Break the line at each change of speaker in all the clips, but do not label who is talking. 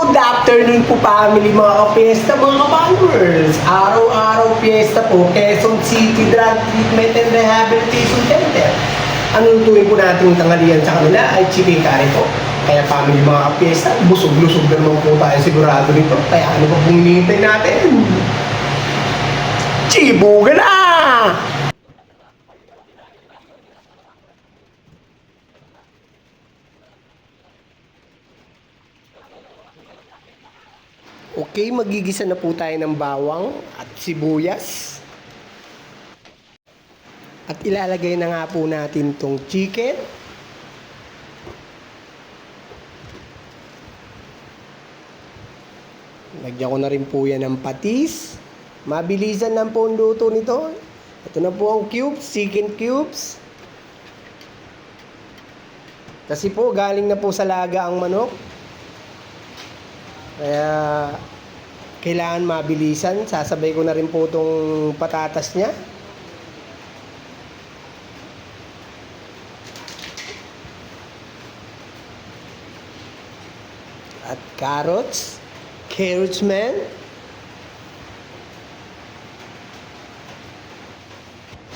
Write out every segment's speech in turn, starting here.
Good afternoon po family, mga ka-fiesta, mga ka-followers. Araw-araw fiesta po, Quezon City Drug Treatment and Rehabilitation Center. Ang lutuin po natin tanghalian sa kanila ay chicken curry po. Kaya family, mga ka-fiesta, busog-lusog na naman po tayo sigurado nito. Kaya ano pa pong hinihintay natin? Chibuga na! Okay, magigisa na po tayo ng bawang at sibuyas. At ilalagay na nga po natin tong chicken. Lagyan ko na rin po yan ng patis. Mabilisan lang po ang luto nito. Ito na po ang cubes, chicken cubes. Kasi po galing na po sa laga ang manok. Kaya kailangan mabilisan. Sasabay ko na rin po itong patatas niya. At carrots. Carrots man.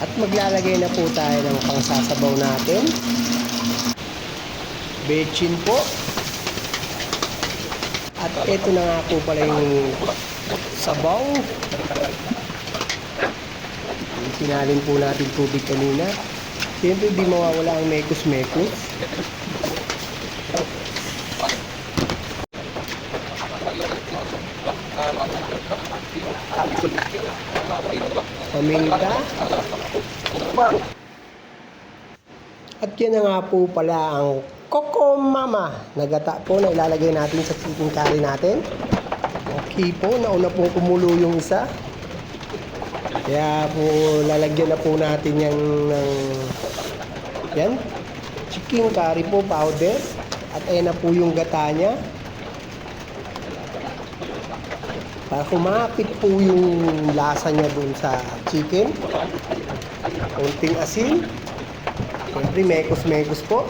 At maglalagay na po tayo ng pangsasabaw natin. Bechin po. At ito na nga po pala yung sabaw. Sinalin po natin tubig kanina. Siyempre di mawawala ang mekos-mekos. Paminta. At yan na nga po pala ang Coco Mama na gata po na ilalagay natin sa chicken curry natin. Okay po, nauna po kumulo yung isa. Kaya po lalagyan na po natin yan ng yan, chicken curry po powder. At ayan na po yung gata niya. Para kumapit po yung lasa niya dun sa chicken. Konting asin. Siyempre mekos-mekos po.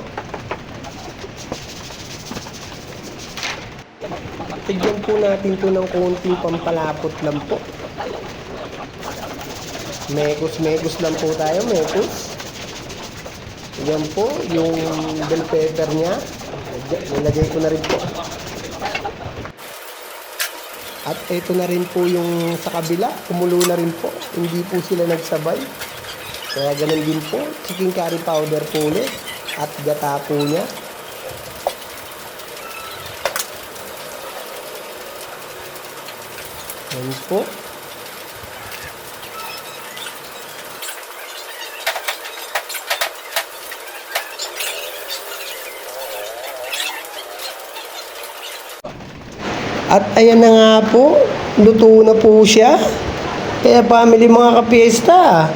Tigyan po natin ito ng konting pampalapot lang po. Mekos-mekos lang po tayo, mekos. Yan po, yung bell pepper niya. Nilagay ko na rin po. At ito na rin po yung sa kabila, kumulo na rin po. Hindi po sila nagsabay. Kaya ganun din po, chicken curry powder po ulit. At gata po niya. Yan po. At ayan na nga po, luto na po siya. Kaya family, mga ka-fiesta.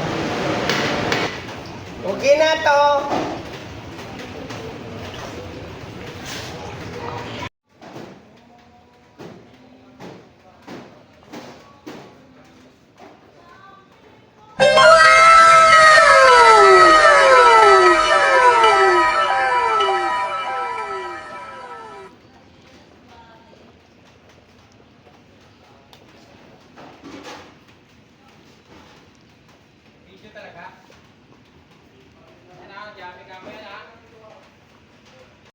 Okay na to.